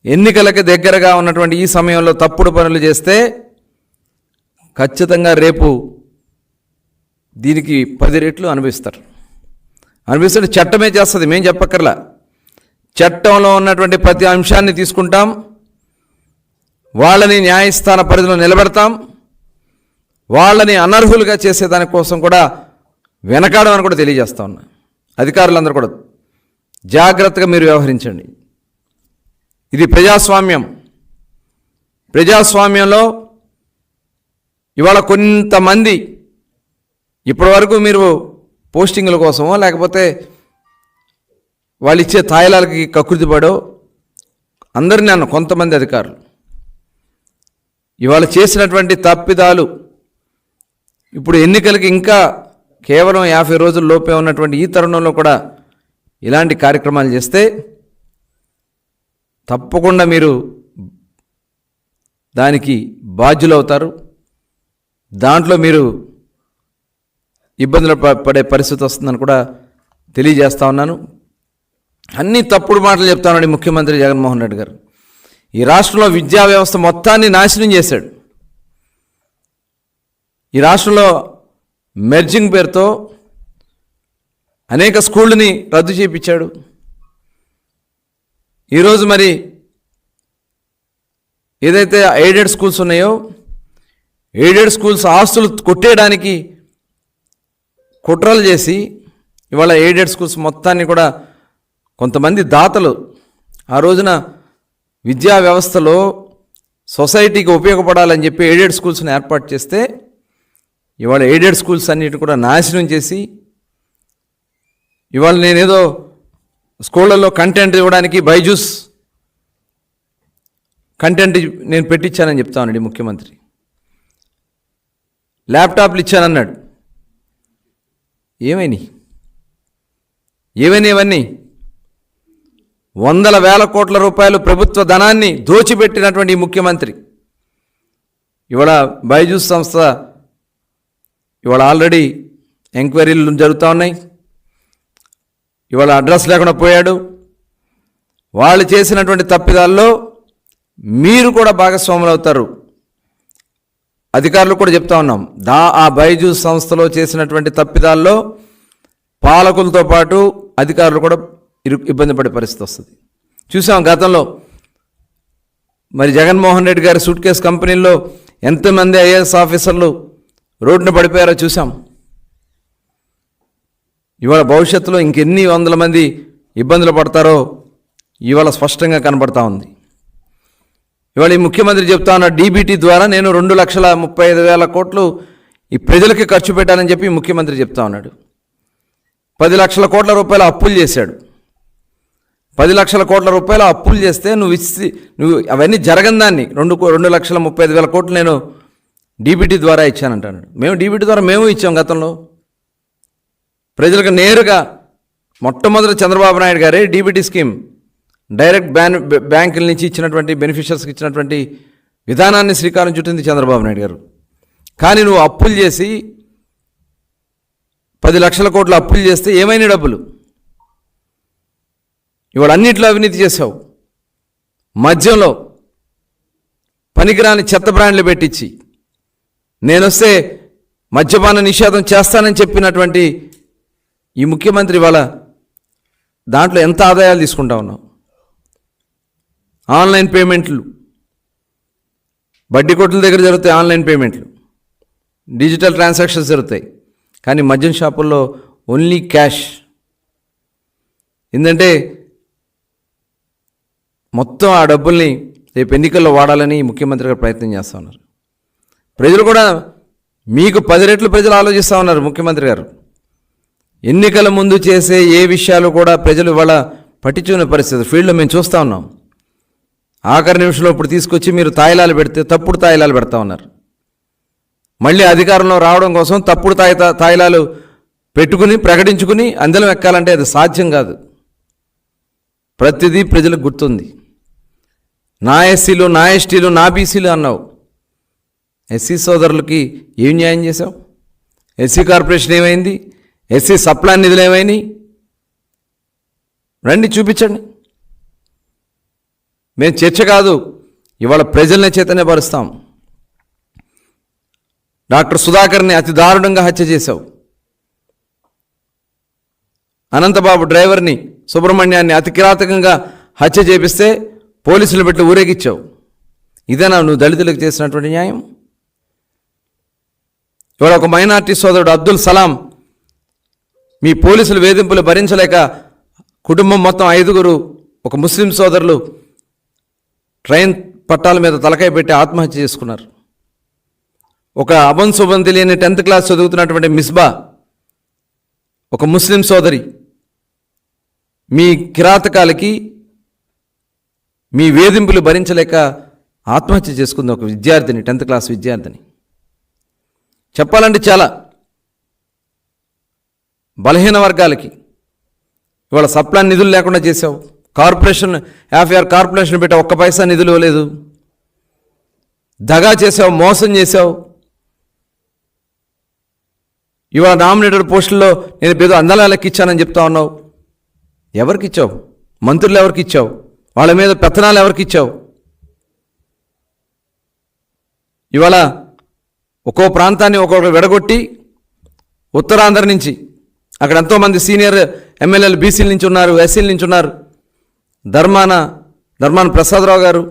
ఎన్నికలకు దగ్గరగా ఉన్నటువంటి ఈ సమయంలో తప్పుడు పనులు చేస్తే ఖచ్చితంగా రేపు దీనికి 10 రెట్లు అనుభవిస్తారు. చట్టమే చేస్తుంది, మేం చెప్పక్కర్లా. చట్టంలో ఉన్నటువంటి ప్రతి అంశాన్ని తీసుకుంటాం, వాళ్ళని న్యాయస్థాన పరిధిలో నిలబెడతాం, వాళ్ళని అనర్హులుగా చేసేదానికోసం కూడా వెనకాడమని కూడా తెలియజేస్తా ఉన్నా. అధికారులందరూ కూడా జాగ్రత్తగా మీరు వ్యవహరించండి. ఇది ప్రజాస్వామ్యం. ప్రజాస్వామ్యంలో ఇవాళ కొంతమంది ఇప్పటివరకు మీరు పోస్టింగుల కోసమో లేకపోతే వాళ్ళు ఇచ్చే తాయిలాలకి కకృతిపడో అందరినీ అన్న కొంతమంది అధికారులు ఇవాళ చేసినటువంటి తప్పిదాలు ఇప్పుడు ఎన్నికలకి ఇంకా కేవలం 50 రోజుల లోపే ఉన్నటువంటి ఈ తరుణంలో కూడా ఇలాంటి కార్యక్రమాలు చేస్తే తప్పకుండా మీరు దానికి బాధ్యులవుతారు. దాంట్లో మీరు ఇబ్బందులు పడే పరిస్థితి వస్తుందని కూడా తెలియజేస్తా ఉన్నాను. అన్ని తప్పుడు మాటలు చెప్తానండి ముఖ్యమంత్రి జగన్మోహన్ రెడ్డి గారు. ఈ రాష్ట్రంలో విద్యా వ్యవస్థ మొత్తాన్ని నాశనం చేశాడు. ఈ రాష్ట్రంలో మెర్జింగ్ పేరుతో అనేక స్కూళ్ళని రద్దు చేయించాడు. ఈరోజు మరి ఏదైతే ఎయిడెడ్ స్కూల్స్ ఉన్నాయో ఎయిడెడ్ స్కూల్స్ ఆస్తులు కొట్టేయడానికి కుట్రలు చేసి ఇవాళ ఎయిడెడ్ స్కూల్స్ మొత్తాన్ని కూడా కొంతమంది దాతలు ఆ రోజున విద్యా వ్యవస్థలో సొసైటీకి ఉపయోగపడాలని చెప్పి ఎయిడెడ్ స్కూల్స్ని ఏర్పాటు చేస్తే ఇవాళ ఎయిడెడ్ స్కూల్స్ అన్నిటిని కూడా నాశనం చేసి ఇవాళ నేనేదో స్కూళ్ళల్లో కంటెంట్ ఇవ్వడానికి బైజూస్ కంటెంట్ నేను పెట్టించానని చెప్తానండి ముఖ్యమంత్రి. ల్యాప్టాప్లు ఇచ్చానన్నాడు. ఏమైనాయి ఇవన్నీ? వందల వేల కోట్ల రూపాయలు ప్రభుత్వ ధనాన్ని దోచిపెట్టినటువంటి ముఖ్యమంత్రి ఇవాళ బైజూస్ సంస్థ ఇవాళ ఆల్రెడీ ఎంక్వైరీలు జరుగుతూ ఉన్నాయి. ఇవాళ అడ్రస్ లేకుండా పోయాడు. వాళ్ళు చేసినటువంటి తప్పిదాల్లో మీరు కూడా భాగస్వాములు అవుతారు. అధికారులు కూడా చెప్తా ఉన్నాం, ఆ బైజూస్ సంస్థలో చేసినటువంటి తప్పిదాల్లో పాలకులతో పాటు అధికారులు కూడా ఇబ్బంది పడే పరిస్థితి వస్తుంది. చూసాం గతంలో మరి జగన్మోహన్ రెడ్డి గారి సూట్ కేసు కంపెనీల్లో ఎంతమంది ఐఏఎస్ ఆఫీసర్లు రోడ్డున పడిపోయారో చూసాం. ఇవాళ భవిష్యత్తులో ఇంకెన్ని వందల మంది ఇబ్బందులు పడతారో ఇవాళ స్పష్టంగా కనబడతా ఉంది. ఇవాళ ఈ ముఖ్యమంత్రి చెప్తా ఉన్న డీబీటీ ద్వారా నేను 2,35,000 కోట్లు ఈ ప్రజలకి ఖర్చు పెట్టాలని చెప్పి ముఖ్యమంత్రి చెప్తా ఉన్నాడు. 10 లక్షల కోట్ల రూపాయలు అప్పులు చేశాడు. 10 లక్షల కోట్ల రూపాయలు అప్పులు చేస్తే నువ్వు అవన్నీ జరగని దాన్ని 2,35,000 కోట్లు నేను డీబీటీ ద్వారా ఇచ్చానంటాడు. మేము డీబీటీ ద్వారా మేము ఇచ్చాం గతంలో ప్రజలకు నేరుగా. మొట్టమొదటి చంద్రబాబు నాయుడు గారే డీబీటీ స్కీమ్ డైరెక్ట్ బ్యాంకుల నుంచి ఇచ్చినటువంటి బెనిఫిషియర్స్కి ఇచ్చినటువంటి విధానాన్ని శ్రీకారం చుట్టింది చంద్రబాబు నాయుడు గారు. కానీ నువ్వు అప్పులు చేసి 10 లక్షల కోట్లు అప్పులు చేస్తే ఏమైనా డబ్బులు ఇవాళ అన్నిట్లో అవినీతి చేశావు. మద్యంలో పనికిరాని చెత్త బ్రాండ్లు పెట్టించి నేనొస్తే మద్యపాన నిషేధం చేస్తానని చెప్పినటువంటి ఈ ముఖ్యమంత్రి వాళ్ళ దాంట్లో ఎంత ఆదాయాలు తీసుకుంటా ఉన్నావు? ఆన్లైన్ పేమెంట్లు బడ్డీ కొట్ల దగ్గర జరుగుతాయి, ఆన్లైన్ పేమెంట్లు డిజిటల్ ట్రాన్సాక్షన్స్ జరుగుతాయి. కానీ మద్యం షాపుల్లో ఓన్లీ క్యాష్. ఏంటంటే మొత్తం ఆ డబ్బుల్ని రేపు ఎన్నికల్లో వాడాలని ముఖ్యమంత్రి గారు ప్రయత్నం చేస్తూ ఉన్నారు. ప్రజలు కూడా మీకు 10 రెట్లు ప్రజలు ఆలోచిస్తూ ఉన్నారు. ముఖ్యమంత్రి గారు ఎన్నికల ముందు చేసే ఏ విషయాలు కూడా ప్రజలు ఇవాళ పట్టించుకునే పరిస్థితి ఫీల్డ్లో మేము చూస్తూ ఉన్నాం. ఆఖరి నిమిషంలో ఇప్పుడు తీసుకొచ్చి మీరు తాయిలాలు పెడితే తప్పుడు తాయిలాలు పెడతా ఉన్నారు. మళ్ళీ అధికారంలో రావడం కోసం తప్పుడు తాయిలాలు పెట్టుకుని ప్రకటించుకుని అందలం ఎక్కాలంటే అది సాధ్యం కాదు. ప్రతిదీ ప్రజలకు గుర్తుంది. నా ఎస్సీలు, నా ఎస్టీలు, నా బీసీలు అన్నావు. ఎస్సీ సోదరులకి ఏం న్యాయం చేశావు? ఎస్సీ కార్పొరేషన్ ఏమైంది? ఎస్సీ సప్లాన్ నిధులు ఏమైనాయి? రండి చూపించండి. మేము చర్చ కాదు, ఇవాళ ప్రజల్ని చైతన్యపరుస్తాం. డాక్టర్ సుధాకర్ని అతి దారుణంగా హత్య చేశావు. అనంతబాబు డ్రైవర్ని, సుబ్రహ్మణ్యాన్ని అతి కిరాతకంగా హత్య చేపిస్తే పోలీసులు పెట్టి ఊరేగిచ్చావు. ఇదేనా నువ్వు దళితులకు చేసినటువంటి న్యాయం? ఇవాళ ఒక మైనార్టీ సోదరుడు అబ్దుల్ సలాం, మీ పోలీసులు వేధింపులు భరించలేక కుటుంబం మొత్తం 5గురు, ఒక ముస్లిం సోదరులు ట్రైన్ పట్టాల మీద తలకాయ పెట్టి ఆత్మహత్య చేసుకున్నారు. ఒక అభం శుభం తెలియని 10th క్లాస్ చదువుతున్నటువంటి మిస్బా, ఒక ముస్లిం సోదరి, మీ కిరాతకాలకి, మీ వేధింపులు భరించలేక ఆత్మహత్య చేసుకుంది ఒక విద్యార్థిని, 10th క్లాస్ విద్యార్థిని. చెప్పాలంటే చాలా బలహీన వర్గాలకి ఇవాళ సప్లాన్ నిధులు లేకుండా చేసావు. కార్పొరేషన్ FIR కార్పొరేషన్ పెట్టి ఒక్క పైసా నిధులు ఇవ్వలేదు. దగా చేసావు, మోసం చేసావు. ఇవాళ నామినేటెడ్ పోస్టుల్లో నేను పేద అందలాలకు ఇచ్చానని చెప్తా ఉన్నావు. ఎవరికి ఇచ్చావు? మంత్రులు ఎవరికి ఇచ్చావు? వాళ్ళ మీద పెత్తనాలు ఎవరికి ఇచ్చావు? ఇవాళ ఒక్కో ప్రాంతాన్ని ఒక్కొక్కరు విడగొట్టి ఉత్తరాంధ్ర నుంచి, అక్కడ ఎంతోమంది సీనియర్ ఎమ్మెల్యేలు బీసీల నుంచి ఉన్నారు, ఎస్సీల నుంచి ఉన్నారు. ధర్మాన ప్రసాదరావు గారు,